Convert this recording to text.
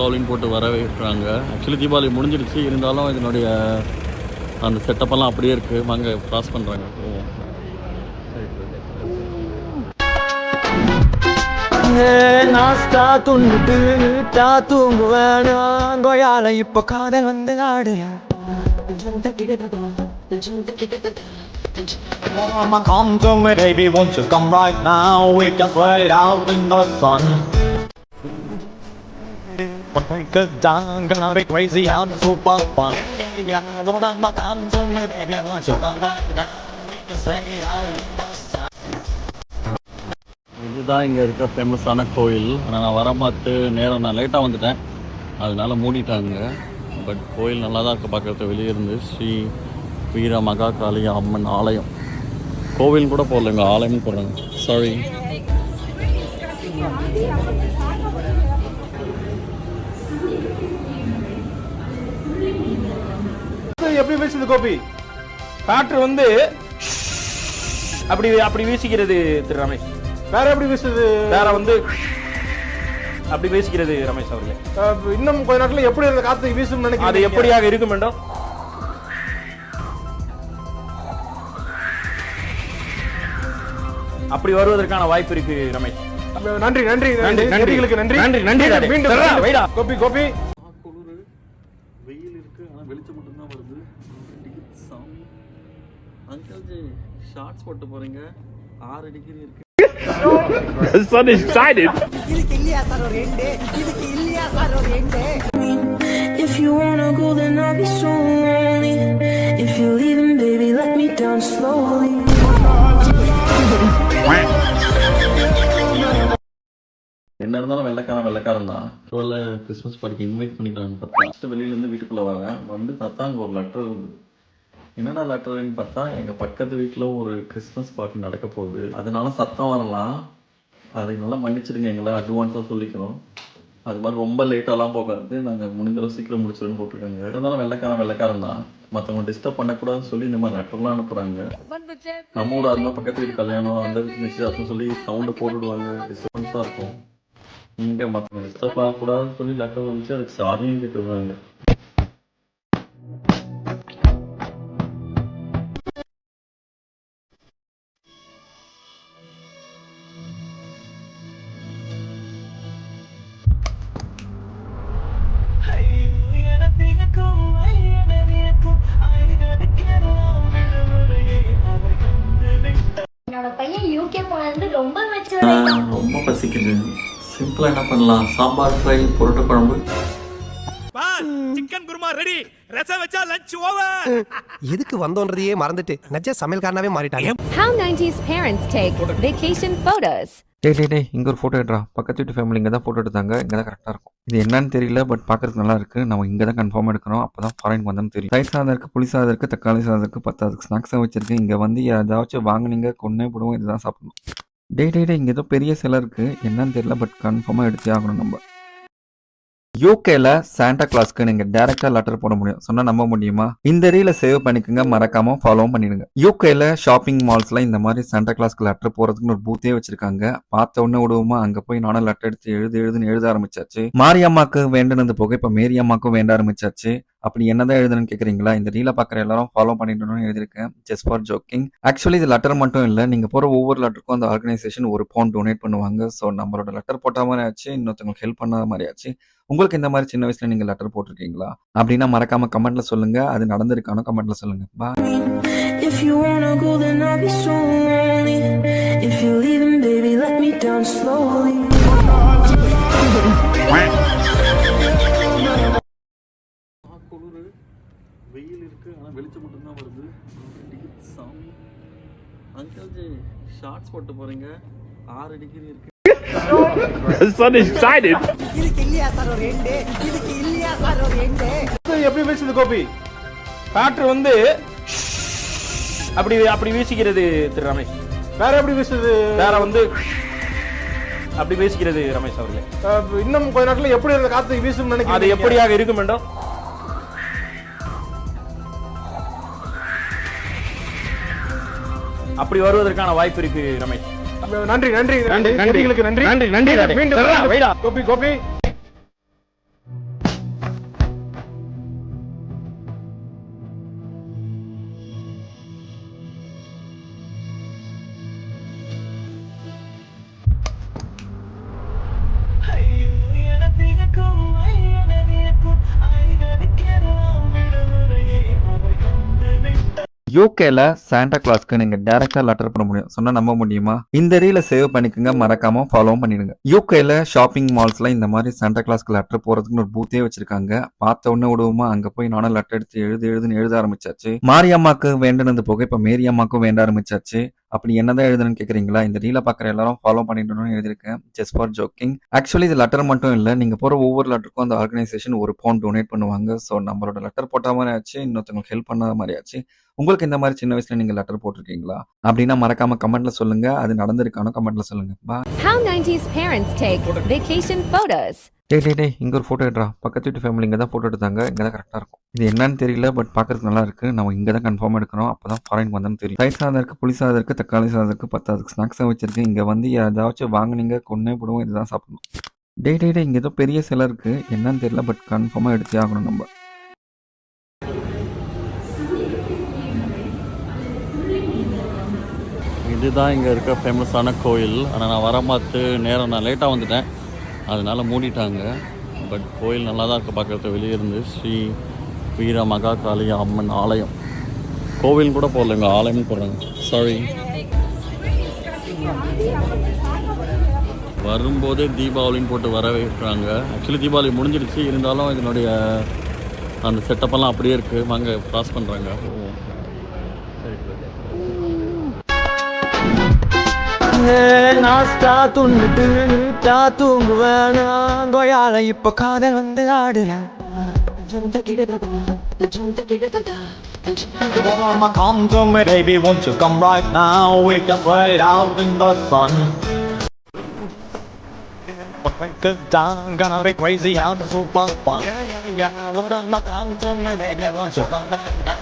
தீபாவளின்னு போட்டு வரவேற்கிறாங்க. ஆக்சுவலி தீபாவளி முடிஞ்சிடுச்சு, இருந்தாலும் இதனுடைய அந்த செட்டப்பெல்லாம் அப்படியே இருக்குது. வாங்க க்ராஸ் பண்ணுறாங்க. நாஸ்தா துண்டு தூங்கு வேணும் கோயால இப்போ காதல் வந்து ஆடு. Come to me baby, won't you come right now? We can play it out in the sun. One take a down, gonna be crazy out super fun. Yeah, don't come to me baby, won't you come right now? We can play it out in the sun. இதுதான் இங்கே இருக்க ஃபேமஸான கோயில். ஆனால் நான் வர பார்த்து நேரம் நான் லேட்டாக வந்துட்டேன், அதனால மூடிட்டாங்க. பட் கோயில் நல்லா தான் இருக்குது பார்க்குறது. வெளியே இருந்து ஸ்ரீ வீர மகாகாளி அம்மன் ஆலயம். கோவில் கூட போடலைங்க, ஆலயம்னு போடுறாங்க. சாரி. எப்படி வீசுது கோபி? காற்று வந்து அப்படி அப்படி வீசிக்கிறது திரு ரமேஷ். வேற எப்படி வீசுது? வேற வந்து அப்படி வீசிக்கிறது ரமேஷ் அவர்களே. இன்னும் கொஞ்ச நாட்கள் எப்படி அந்த காற்று வீசும் நினைக்கிறேன். அது எப்படியாக இருக்கும் என்றோ அப்படி வருவதற்கான வாய்ப்பு இருக்கு ரமேஷ். நன்றி நன்றி நன்றி நன்றிகளுக்கு நன்றி நன்றி நன்றி. மீண்டும் வைடா கோபி கோபி. குளிர், வெயில் இருக்கு, ஆனால் வெளிச்சம் மட்டும்தான் வருது. அங்கிள் ஜி ஷார்ட்ஸ் போட்டு போறீங்க, 6 டிகிரி இருக்கு. The sun is shining. இதுக்கு இல்லையா சார் ஒரு எண்டு? இதுக்கு இல்லையா சார் ஒரு end? If you wanna go then I'll be so lonely. If you're leaving baby let me down slowly. என்ன இருந்தாலும் வெள்ளைக்காரன் தான். ஷோவில் கிறிஸ்மஸ் பார்ட்டிக்கு இன்வைட் பண்ணிக்கிறான்னு பார்த்தா ஃபஸ்ட்டு வெளியிலேருந்து வீட்டுக்குள்ளே வரேன். வந்து பார்த்தா அங்கே ஒரு லெட்டர் இருந்தது. என்னென்ன லெட்டர்ன்னு பார்த்தா, எங்கள் பக்கத்து வீட்டில் ஒரு கிறிஸ்மஸ் பார்ட்டி நடக்க போகுது, அதனால சத்தம் வரலாம், அதை நல்லா மன்னிச்சிடுங்க, எங்களை அட்வான்ஸாக சொல்லிக்கிறோம். அது மாதிரி ரொம்ப லேட்டாலாம் போகாது, நாங்கள் முடிஞ்சளவு சீக்கிரம் முடிச்சிடுன்னு போட்டிருக்காங்க. இருந்தாலும் வெள்ளைக்காரன் தான். மற்றவங்க டிஸ்டர்ப் பண்ணக்கூடாதுன்னு சொல்லி இந்த மாதிரி லெட்டர்லாம் அனுப்புகிறாங்க. நம்ம ஊர் அதுமாதிரி பக்கத்து வீட்டு கல்யாணம் அந்த வீட்டு நிச்சயதார்த்தம் சொல்லி சவுண்டை போட்டுவிடுவாங்க, டிஸ்டர்பன்ஸாக இருக்கும். இங்கே மற்றவங்க டிஸ்டர்ப் ஆகக்கூடாதுன்னு சொல்லி லெட்டர் வந்துச்சு, அதுக்கு சாரியும் கேட்டுருவாங்க. என்னோட பையன் யூகே போனது ரொம்ப மெச்சூர். ரொம்ப பசிக்குது. சிம்பிளா என்ன பண்ணலாம்? சாம்பார், ஃப்ரை, பொரோட்டா குழம்பு. Chicken kurma ready. ரசம் வச்சா லஞ்ச் ஓவர். எதுக்கு வந்தோன்றதையே மறந்துட்டு நஜ்ஜா சமையல்காரனாவே மாறிட்டாங்க. How 90s parents take vacation photos. டேய் இங்கே ஒரு ஃபோட்டோ எடுறா. பக்கத்து வீட்டு ஃபேமிலி இங்கே தான் ஃபோட்டோ எடுத்தாங்க, இங்கே தான் கரெக்டாக இருக்கும். இது என்னன்னு தெரியல, பட் பார்க்கறதுக்கு நல்லா இருக்குது. நம்ம இங்கே தான் கன்ஃபார்ம் எடுக்கிறோம், அப்போ தான் ஃபாரின் வந்தோம்னு தெரியும். தயிர் சாதம் இருக்குது, புளி சாதம் இருக்குது, தக்காளி சாதம் இருக்குது, 10 ஸ்நாக்ஸாக வச்சிருக்கு. இங்கே வந்து ஏதாச்சும் வாங்கினீங்க கொன்னே போடுவோம், இதுதான் சாப்பிடணும். டேய் இங்கே ஏதோ பெரிய சிலை இருக்குது, என்னன்னு தெரியல, பட் கன்ஃபார்மாக எடுத்தே ஆகணும். நம்ம யூகேல சாண்டா கிளாஸ்க்கு நீங்க டைரக்டா லெட்டர் போட முடியும், சொன்னா நம்ப முடியுமா? இந்த ரீல சேவ் பண்ணிக்கோங்க, மறக்காம ஃபாலோ பண்ணிடுங்க. யூகேல ஷாப்பிங் மால்ஸ்ல இந்த மாதிரி சாண்டா கிளாஸ்க்கு லெட்டர் போறதுக்குன்னு ஒரு பூத்தே வச்சிருக்காங்க. பார்த்த உடனே விடுவோமா, அங்க போய் நானும் லெட்டர் எடுத்து எழுதுன்னு எழுத ஆரம்பிச்சாச்சு. மாரியம்மாக்கு வேண்டுனது போக இப்ப மேரியம்மாக்கும் வேண்ட ஆரம்பிச்சாச்சு. அப்படி என்னதான் எழுதுன்னு கேக்குறீங்களா? இந்த ரீல பாக்குற எல்லாரும் ஃபாலோ பண்ணிடணும்னு எழுதிருக்கேன், ஜஸ்ட் ஃபார் ஜோக்கிங். ஆக்சுவலி இது லெட்டர் மட்டும் இல்ல, நீங்க போற ஒவ்வொரு லெட்டருக்கும் அந்த ஆர்கனைசேஷன் £1 டொனேட் பண்ணுவாங்க. ஸோ நம்மளோட லெட்டர் போட்ட மாதிரி ஆச்சு, இன்னொருத்தவங்களுக்கு ஹெல்ப் பண்ண மாதிரி ஆச்சு. உங்களுக்கு இந்த மாதிரி சின்ன வயசுல நீங்க லெட்டர் போட்டிருக்கீங்களா அப்படின்னா மறக்காம கமெண்ட்ல சொல்லுங்க. அது நடந்திருக்கானோ கமெண்ட்ல சொல்லுங்க. பாய். If you wanna go then I'll be so lonely. If you're leaving baby let me down slowly. குளிர், வெயில் இருக்கு, ஆனால் வெளிச்சம் மட்டும்தான் வருது. சாமி. அங்கிள் ஜி ஷார்ட்ஸ் போட்டு போறீங்க, 6 டிகிரி இருக்கு. The sun is shining. இதுக்கு இல்லையா சார் ஒரு எண்டு? இதுக்கு இல்லையா சார் ஒரு எண்டு? எப்படி வீசுது கோபி? காற்று வந்து அப்படி அப்படி வீசிக்கிறது திரு ரமேஷ். வேற எப்படி வீசுது? வேற வந்து அப்படி வீசிக்கிறது ரமேஷ் அவர்களே. இன்னும் கொஞ்ச நாட்கள் எப்படி அந்த காற்று வீசும் நினைக்கிறேன். அது எப்படியாக இருக்கும் என்றோ அப்படி வருவதற்கான வாய்ப்பு இருக்கு ரமேஷ். நன்றி நன்றி நன்றி நன்றிகளுக்கு நன்றி நன்றி நன்றி. மீண்டும் வைடா கோபி கோபி. யூகேல சாண்டா கிளாஸ்க்கு நீங்க டைரக்டா லெட்டர் பண்ண முடியும். சொன்னா நம்ப முடியுமா? இந்த ரீல சேவ் பண்ணிக்கோங்க, மறக்காம ஃபாலோ பண்ணிடுங்க. யூகேல ஷாப்பிங் மால்ஸ்ல இந்த மாதிரி சாண்டா கிளாஸ்க்கு லெட்டர் போறதுக்குன்னு ஒரு பூத்தே வச்சிருக்காங்க. பார்த்த உடனே விடுவோமா, அங்க போய் நானும் லெட்டர் எடுத்து எழுதுன்னு எழுத ஆரம்பிச்சாச்சு. மாரியம்மாக்கு வேண்டினது போக இப்ப மேரியம்மாக்கும் வேண்ட ஆரம்பிச்சாச்சு. அப்படி என்னதான் எழுதுன்னு கேக்குறீங்களா? இந்த ரீல பாக்குற எல்லாரும் ஃபாலோ பண்ணிடணும்னு எழுதிருக்கேன். Just for joking. ஆக்சுவலி இது லெட்டர் மட்டும் இல்ல, நீங்க போற ஒவ்வொரு லெட்டருக்கும் அந்த ஆர்கனைசேஷன் £1 டொனேட் பண்ணுவாங்க. ஸோ நம்மளோட லெட்டர் போட்ட மாதிரி ஆச்சு, இன்னொருத்தவங்களுக்கு ஹெல்ப் பண்ண மாதிரி ஆச்சு. உங்களுக்கு இந்த மாதிரி சின்ன வயசுல நீங்க லெட்டர் போட்டிருக்கீங்களா? அப்படின்னா மறக்காம கமெண்ட்ல சொல்லுங்க. அது நடந்திருக்கானோ கமெண்ட்ல சொல்லுங்க. பாய். How 90s parents take vacation photos. டேய் இங்க ஒரு போட்டோ எடுறா. பக்கத்து வீட்டு ஃபேமிலி இங்க தான் போட்டோ எடுத்தாங்க. இங்க தான் கரெக்டா இருக்கும். இது என்னன்னு தெரியல, பட் பாக்குறதுக்கு நல்லா இருக்கு. நம்ம இங்க தான் கன்ஃபார்ம் எடுக்கிறோம். அப்பதான் ஃபாரின் வந்தோம்னு தெரியும். தயிர் சாதம் இருக்கு, புளி சாதம் இருக்கு, தக்காளி சாதம் இருக்கு, 10 ஸ்நாக்ஸா வச்சிருக்கு. இங்க வந்து ஏதாச்சும் வாங்குனீங்க கொன்னே போடுவோம். இதுதான் சாப்பிடணும். டேய் இங்க ஏதோ பெரிய சிலை இருக்கு. என்னன்னு தெரியல, பட் கன்ஃபார்மா எடுத்தே ஆகணும் நம்ம. இதுதான் இங்கே இருக்க ஃபேமஸான கோயில். ஆனால் நான் வரமாத்து நேரம் நான் லேட்டாக வந்துட்டேன், அதனால மூடிட்டாங்க. பட் கோயில் நல்லா தான் இருக்குது பார்க்குறது. வெளியே இருந்து ஸ்ரீ வீர மகாகாளி அம்மன் ஆலயம். கோவில் கூட போடலைங்க, ஆலயமும் போடுறாங்க. சாரி, வரும்போதே தீபாவளின்னு போட்டு வரவேற்கிறாங்க. ஆக்சுவலி தீபாவளி முடிஞ்சிடுச்சு, இருந்தாலும் இதனுடைய அந்த செட்டப்பெல்லாம் அப்படியே இருக்குது. வாங்க க்ராஸ் பண்ணுறாங்க. இப்ப காதல் வந்து ஆடுறேன். Come to me, baby, won't you come right now? We can play out in the sun. I'm gonna be crazy out the super fun. Come to me, baby, won't you come right now?